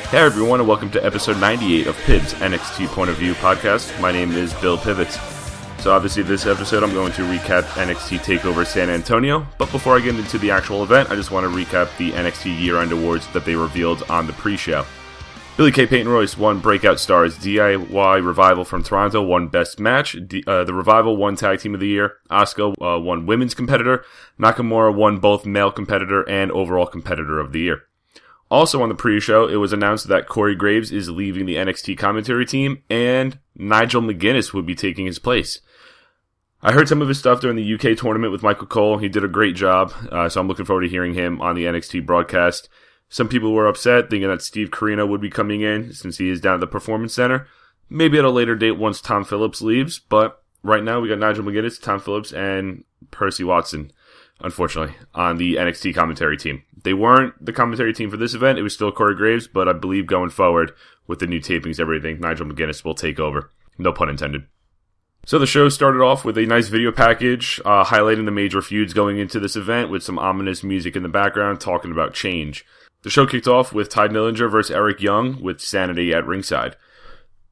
Hey everyone, and welcome to episode 98 of PIV's NXT Point of View podcast. My name is Bill Pivets. So obviously this episode I'm going to recap NXT TakeOver San Antonio, but before I get into the actual event, I just want to recap the NXT year-end awards that they revealed on the pre-show. Billie Kay Peyton Royce won Breakout Stars, DIY Revival from Toronto won Best Match, the Revival won Tag Team of the Year, Asuka won Women's Competitor, Nakamura won both Male Competitor and Overall Competitor of the Year. Also on the pre-show, it was announced that Corey Graves is leaving the NXT commentary team, and Nigel McGuinness would be taking his place. I heard some of his stuff during the UK tournament with Michael Cole. He did a great job, so I'm looking forward to hearing him on the NXT broadcast. Some people were upset, thinking that Steve Corino would be coming in, since he is down at the Performance Center. Maybe at a later date once Tom Phillips leaves, but right now we got Nigel McGuinness, Tom Phillips, and Percy Watson, unfortunately, on the NXT commentary team. They weren't the commentary team for this event. It was still Corey Graves, but I believe going forward with the new tapings, everything, Nigel McGuinness will take over. No pun intended. So the show started off with a nice video package highlighting the major feuds going into this event with some ominous music in the background talking about change. The show kicked off with Ty Dillinger versus Eric Young with Sanity at ringside.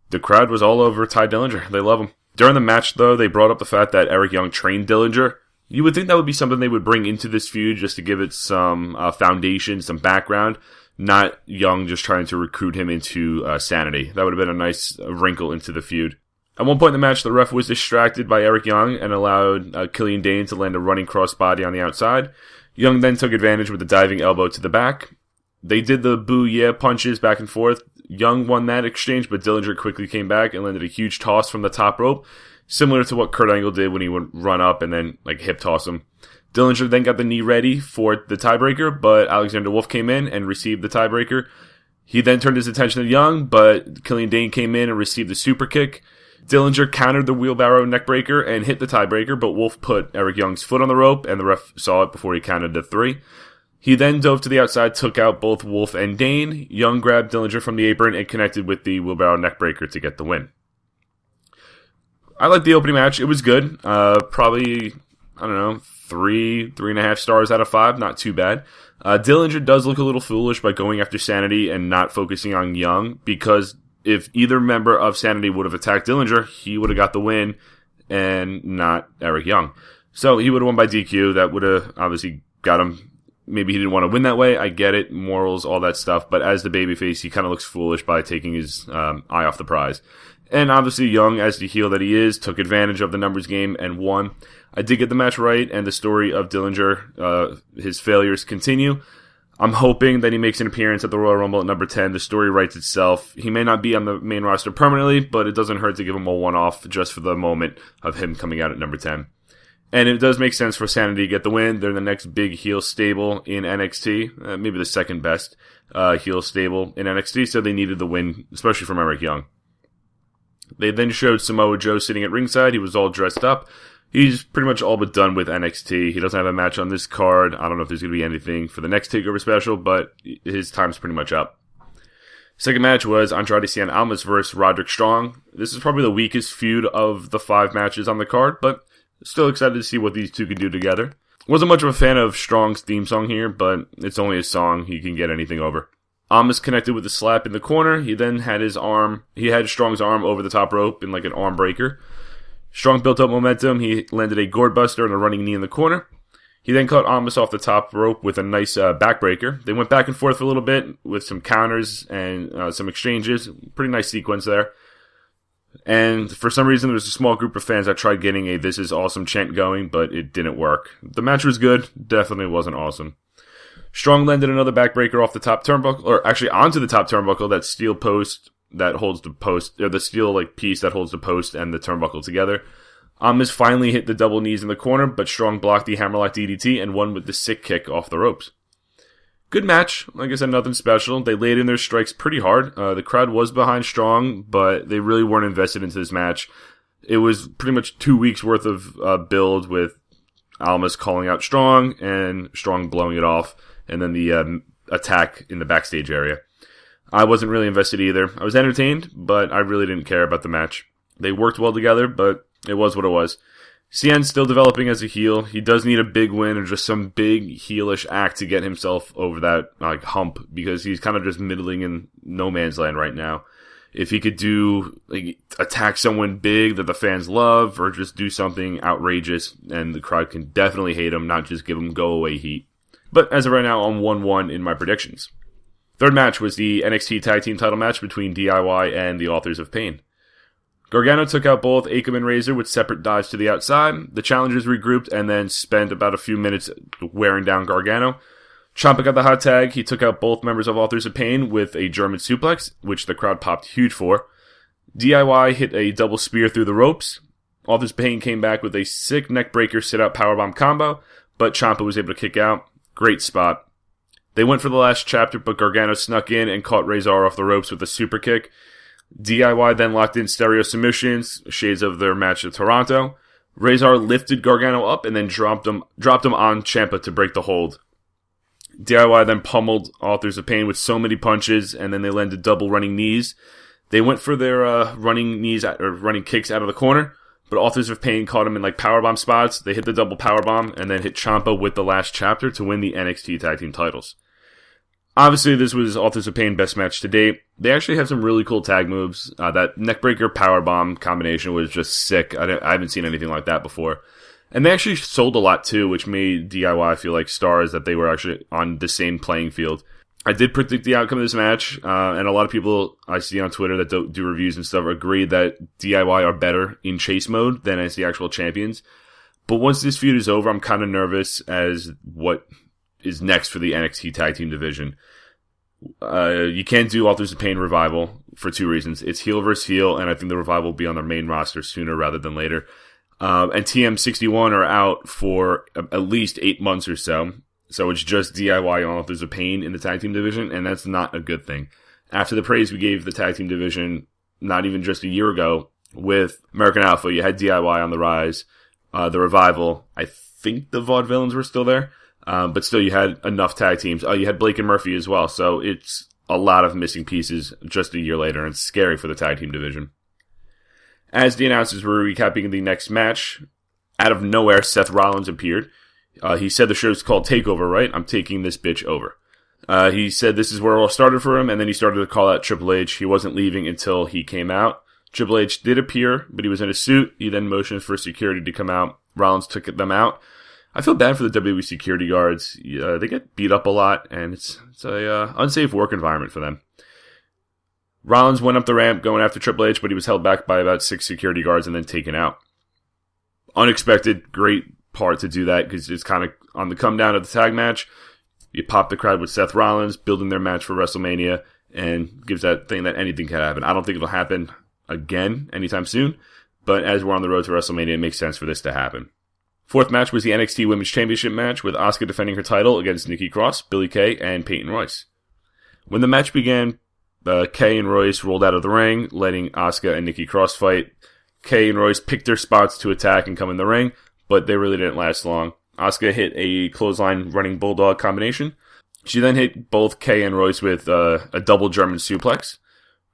The crowd was all over Ty Dillinger. They love him. During the match, though, they brought up the fact that Eric Young trained Dillinger. You would think that would be something they would bring into this feud just to give it some foundation, some background, not Young just trying to recruit him into Sanity. That would have been a nice wrinkle into the feud. At one point in the match, the ref was distracted by Eric Young and allowed Killian Dane to land a running crossbody on the outside. Young then took advantage with a diving elbow to the back. They did the boo yeah punches back and forth. Young won that exchange, but Dillinger quickly came back and landed a huge toss from the top rope, similar to what Kurt Angle did when he would run up and then hip toss him. Dillinger then got the knee ready for the tiebreaker, but Alexander Wolf came in and received the tiebreaker. He then turned his attention to Young, but Killian Dane came in and received the super kick. Dillinger countered the wheelbarrow neckbreaker and hit the tiebreaker, but Wolf put Eric Young's foot on the rope, and the ref saw it before he counted to 3. He then dove to the outside, took out both Wolf and Dane. Young grabbed Dillinger from the apron and connected with the wheelbarrow neckbreaker to get the win. I liked the opening match. It was good. Probably, 3.5 stars out of 5. Not too bad. Dillinger does look a little foolish by going after Sanity and not focusing on Young, because if either member of Sanity would have attacked Dillinger, he would have got the win and not Eric Young. So he would have won by DQ. That would have obviously got him. Maybe he didn't want to win that way. I get it. Morals, all that stuff. But as the babyface, he kind of looks foolish by taking his eye off the prize. And obviously Young, as the heel that he is, took advantage of the numbers game and won. I did get the match right, and the story of Dillinger, his failures continue. I'm hoping that he makes an appearance at the Royal Rumble at number 10. The story writes itself. He may not be on the main roster permanently, but it doesn't hurt to give him a one-off just for the moment of him coming out at number 10. And it does make sense for Sanity to get the win. They're the next big heel stable in NXT, maybe the second best heel stable in NXT, so they needed the win, especially from Eric Young. They then showed Samoa Joe sitting at ringside. He was all dressed up. He's pretty much all but done with NXT. He doesn't have a match on this card. I don't know if there's going to be anything for the next TakeOver special, but his time's pretty much up. Second match was Andrade Cien Almas versus Roderick Strong. This is probably the weakest feud of the 5 matches on the card, but still excited to see what these two can do together. Wasn't much of a fan of Strong's theme song here, but it's only a song. He can get anything over. Almas connected with a slap in the corner. He then had Strong's arm over the top rope in like an arm breaker. Strong built up momentum. He landed a gourd buster and a running knee in the corner. He then caught Almas off the top rope with a nice backbreaker. They went back and forth for a little bit with some counters and some exchanges. Pretty nice sequence there. And for some reason, there was a small group of fans that tried getting a "This is awesome" chant going, but it didn't work. The match was good. Definitely wasn't awesome. Strong landed another backbreaker off the top turnbuckle, or actually onto the top turnbuckle, that steel post that holds the post, or the steel piece that holds the post and the turnbuckle together. Almas finally hit the double knees in the corner, but Strong blocked the hammerlock DDT and won with the sick kick off the ropes. Good match. Like I said, nothing special. They laid in their strikes pretty hard. The crowd was behind Strong, but they really weren't invested into this match. It was pretty much 2 weeks worth of build with Almas calling out Strong and Strong blowing it off, and then the attack in the backstage area. I wasn't really invested either. I was entertained, but I really didn't care about the match. They worked well together, but it was what it was. Cien's still developing as a heel. He does need a big win or just some big heelish act to get himself over that hump, because he's kind of just middling in no man's land right now. If he could attack someone big that the fans love, or just do something outrageous and the crowd can definitely hate him, not just give him go away heat. But as of right now, I'm 1-1 in my predictions. Third match was the NXT Tag Team title match between DIY and the Authors of Pain. Gargano took out both Akam and Razor with separate dives to the outside. The challengers regrouped and then spent about a few minutes wearing down Gargano. Ciampa got the hot tag. He took out both members of Authors of Pain with a German suplex, which the crowd popped huge for. DIY hit a double spear through the ropes. Authors of Pain came back with a sick neckbreaker sit-out powerbomb combo, but Ciampa was able to kick out. Great spot. They went for the last chapter, but Gargano snuck in and caught Razor off the ropes with a super kick. DIY then locked in stereo submissions, shades of their match at Toronto. Razor lifted Gargano up and then dropped him on Ciampa to break the hold. DIY then pummeled Authors of Pain with so many punches, and then they landed double running knees. They went for their running kicks out of the corner, but Authors of Pain caught him in powerbomb spots. They hit the double powerbomb and then hit Ciampa with the last chapter to win the NXT Tag Team titles. Obviously, this was Authors of Pain best match to date. They actually have some really cool tag moves. That neckbreaker powerbomb combination was just sick. I haven't seen anything like that before. And they actually sold a lot too, which made DIY feel like stars, that they were actually on the same playing field. I did predict the outcome of this match, and a lot of people I see on Twitter that do reviews and stuff agree that DIY are better in chase mode than as the actual champions. But once this feud is over, I'm kind of nervous as what is next for the NXT Tag Team division. You can't do Authors of Pain Revival for two reasons. It's heel versus heel, and I think the Revival will be on their main roster sooner rather than later. And TM61 are out for at least 8 months or so. So it's just DIY and Authors of Pain in the tag team division, and that's not a good thing. After the praise we gave the tag team division, not even just a year ago, with American Alpha, you had DIY on the rise. The Revival, I think the Vaudevillains were still there. But still, you had enough tag teams. You had Blake and Murphy as well. So it's a lot of missing pieces just a year later, and it's scary for the tag team division. As the announcers were recapping the next match, out of nowhere, Seth Rollins appeared. He said the show's called TakeOver, right? I'm taking this bitch over. He said this is where it all started for him, and then he started to call out Triple H. He wasn't leaving until he came out. Triple H did appear, but he was in a suit. He then motioned for security to come out. Rollins took them out. I feel bad for the WWE security guards. They get beat up a lot, and it's a unsafe work environment for them. Rollins went up the ramp going after Triple H, but he was held back by about 6 security guards and then taken out. Unexpected, great part to do that, because it's kind of on the come down of the tag match. You pop the crowd with Seth Rollins, building their match for WrestleMania, and gives that thing that anything can happen. I don't think it'll happen again anytime soon, but as we're on the road to WrestleMania, it makes sense for this to happen. Fourth match was the NXT Women's Championship match, with Asuka defending her title against Nikki Cross, Billie Kay, and Peyton Royce. When the match began, Kay and Royce rolled out of the ring, letting Asuka and Nikki Cross fight. Kay and Royce picked their spots to attack and come in the ring, but they really didn't last long. Asuka hit a clothesline running bulldog combination. She then hit both Kay and Royce with a double German suplex.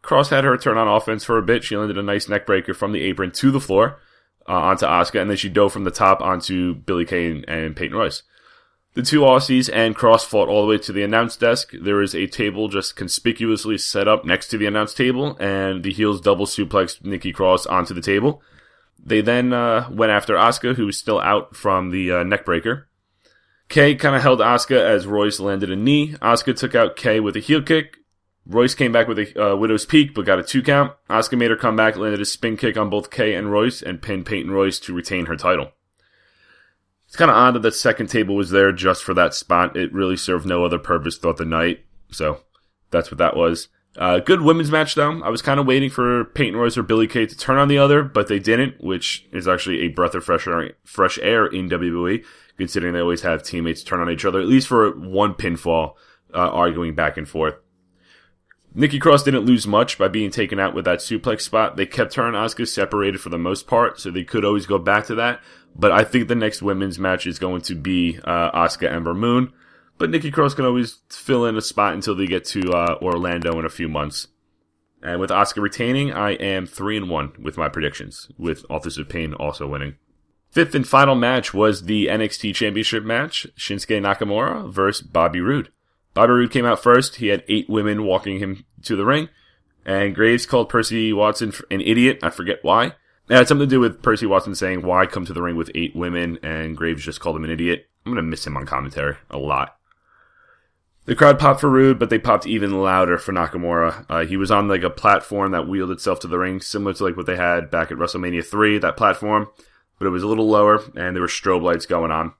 Cross had her turn on offense for a bit. She landed a nice neckbreaker from the apron to the floor onto Asuka, and then she dove from the top onto Billie Kay and Peyton Royce. The two Aussies and Cross fought all the way to the announce desk. There was a table just conspicuously set up next to the announce table, and the heels double suplexed Nikki Cross onto the table. They then went after Asuka, who was still out from the neckbreaker. Kay kind of held Asuka as Royce landed a knee. Asuka took out Kay with a heel kick. Royce came back with a Widow's Peak, but got a 2 count. Asuka made her comeback, landed a spin kick on both Kay and Royce, and pinned Peyton Royce to retain her title. It's kind of odd that the second table was there just for that spot. It really served no other purpose throughout the night, so that's what that was. Good women's match, though. I was kind of waiting for Peyton Royce or Billie Kay to turn on the other, but they didn't, which is actually a breath of fresh air in WWE, considering they always have teammates turn on each other, at least for one pinfall, arguing back and forth. Nikki Cross didn't lose much by being taken out with that suplex spot. They kept her and Asuka separated for the most part, so they could always go back to that. But I think the next women's match is going to be Asuka Ember Moon. But Nikki Cross can always fill in a spot until they get to Orlando in a few months. And with Asuka retaining, I am 3-1 with my predictions, with Authors of Pain also winning. Fifth and final match was the NXT Championship match, Shinsuke Nakamura versus Bobby Roode. Bobby Roode came out first. He had 8 women walking him to the ring, and Graves called Percy Watson an idiot. I forget why. It had something to do with Percy Watson saying, "Why come to the ring with 8 women?" and Graves just called him an idiot. I'm going to miss him on commentary a lot. The crowd popped for Roode, but they popped even louder for Nakamura. He was on like a platform that wheeled itself to the ring, similar to like what they had back at WrestleMania 3, that platform, but it was a little lower, and there were strobe lights going on.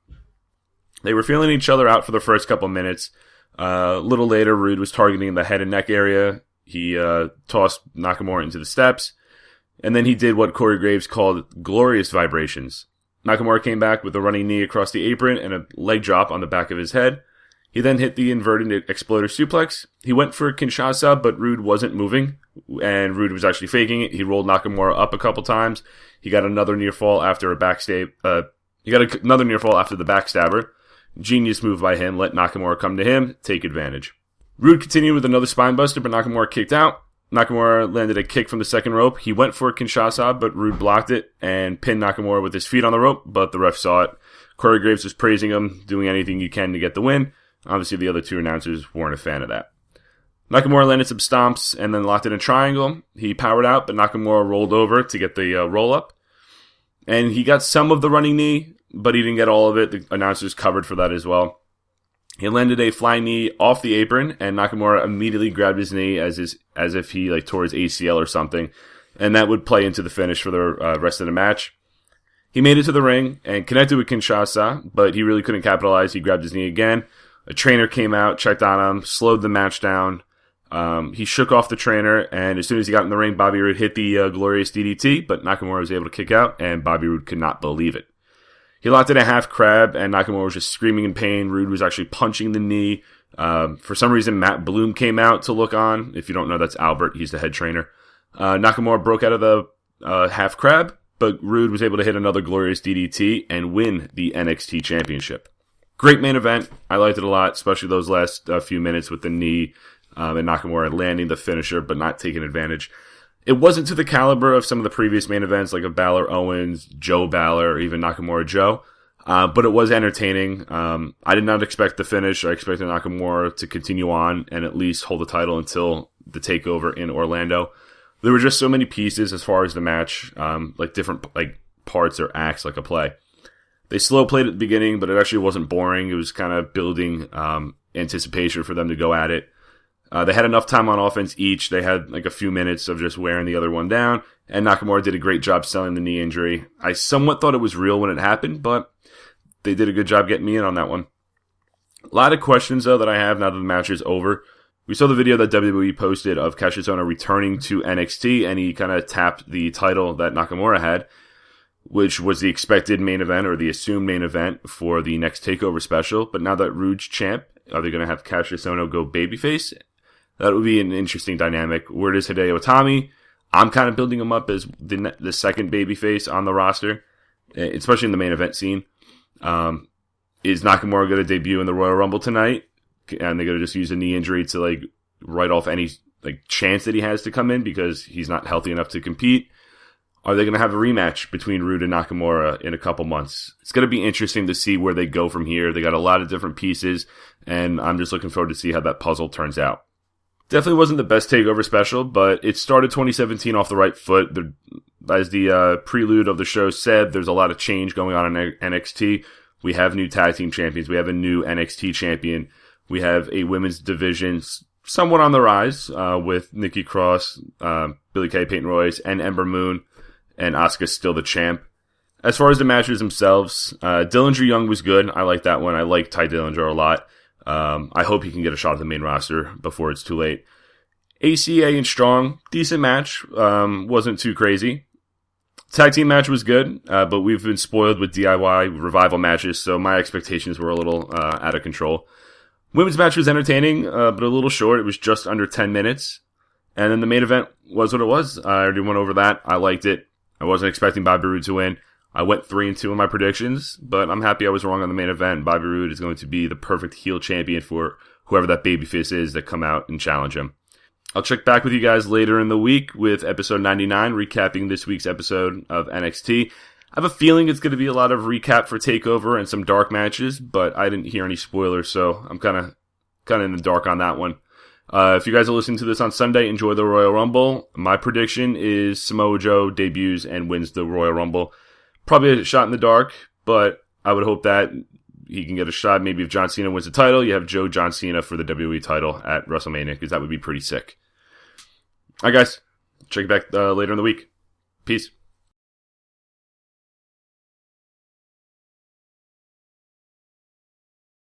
They were feeling each other out for the first couple minutes. A little later, Roode was targeting the head and neck area. He tossed Nakamura into the steps, and then he did what Corey Graves called glorious vibrations. Nakamura came back with a running knee across the apron and a leg drop on the back of his head. He then hit the inverted exploder suplex. He went for a Kinshasa, but Roode wasn't moving, and Roode was actually faking it. He rolled Nakamura up a couple times. He got another near fall after a backstab. Another near fall after the backstabber. Genius move by him. Let Nakamura come to him. Take advantage. Roode continued with another spinebuster, but Nakamura kicked out. Nakamura landed a kick from the second rope. He went for a Kinshasa, but Roode blocked it and pinned Nakamura with his feet on the rope, but the ref saw it. Corey Graves was praising him, doing anything you can to get the win. Obviously, the other 2 announcers weren't a fan of that. Nakamura landed some stomps and then locked in a triangle. He powered out, but Nakamura rolled over to get the roll-up. And he got some of the running knee, but he didn't get all of it. The announcers covered for that as well. He landed a flying knee off the apron, and Nakamura immediately grabbed his knee as if he like tore his ACL or something. And that would play into the finish for the rest of the match. He made it to the ring and connected with Kinshasa, but he really couldn't capitalize. He grabbed his knee again. A trainer came out, checked on him, slowed the match down. He shook off the trainer, and as soon as he got in the ring, Bobby Roode hit the glorious DDT, but Nakamura was able to kick out, and Bobby Roode could not believe it. He locked in a half crab, and Nakamura was just screaming in pain. Roode was actually punching the knee. For some reason, Matt Bloom came out to look on. If you don't know, that's Albert. He's the head trainer. Nakamura broke out of the half crab, but Roode was able to hit another glorious DDT and win the NXT Championship. Great main event. I liked it a lot, especially those last few minutes with the knee and Nakamura landing the finisher but not taking advantage. It wasn't to the caliber of some of the previous main events like a Balor Owens, Joe Balor, or even Nakamura Joe, but it was entertaining. I did not expect the finish. I expected Nakamura to continue on and at least hold the title until the takeover in Orlando. There were just so many pieces as far as the match, like different like parts or acts like a play. They slow played at the beginning, but it actually wasn't boring. It was kind of building anticipation for them to go at it. They had enough time on offense each. They had like a few minutes of just wearing the other one down, and Nakamura did a great job selling the knee injury. I somewhat thought it was real when it happened, but they did a good job getting me in on that one. A lot of questions, though, that I have now that the match is over. We saw the video that WWE posted of Kassius Ohno returning to NXT, and he kind of tapped the title that Nakamura had, which was the expected main event or the assumed main event for the next TakeOver special. But now that Roode's champ, are they going to have Kassius Ohno go babyface? That would be an interesting dynamic. Where does Hideo Itami? I'm kind of building him up as the second babyface on the roster, especially in the main event scene. Is Nakamura going to debut in the Royal Rumble tonight? And they're going to just use a knee injury to like write off any like chance that he has to come in because he's not healthy enough to compete? Are they going to have a rematch between Roode and Nakamura in a couple months? It's going to be interesting to see where they go from here. They got a lot of different pieces, and I'm just looking forward to see how that puzzle turns out. Definitely wasn't the best TakeOver special, but it started 2017 off the right foot. As the prelude of the show said, there's a lot of change going on in NXT. We have new tag team champions. We have a new NXT champion. We have a women's division somewhat on the rise with Nikki Cross, Billie Kay, Peyton Royce, and Ember Moon. And Asuka still the champ. As far as the matches themselves, Dillinger Young was good. I like that one. I like Ty Dillinger a lot. I hope he can get a shot at the main roster before it's too late. ACA and Strong, decent match. Wasn't too crazy. Tag team match was good, but we've been spoiled with DIY revival matches, so my expectations were a little out of control. Women's match was entertaining, but a little short. It was just under 10 minutes. And then the main event was what it was. I already went over that. I liked it. I wasn't expecting Bobby Roode to win. I went 3-2 in my predictions, but I'm happy I was wrong on the main event. Bobby Roode is going to be the perfect heel champion for whoever that babyface is that come out and challenge him. I'll check back with you guys later in the week with episode 99, recapping this week's episode of NXT. I have a feeling it's going to be a lot of recap for TakeOver and some dark matches, but I didn't hear any spoilers, so I'm kind of in the dark on that one. If you guys are listening to this on Sunday, enjoy the Royal Rumble. My prediction is Samoa Joe debuts and wins the Royal Rumble. Probably a shot in the dark, but I would hope that he can get a shot. Maybe if John Cena wins the title, you have John Cena for the WWE title at WrestleMania, because that would be pretty sick. All right, guys. Check you back later in the week. Peace.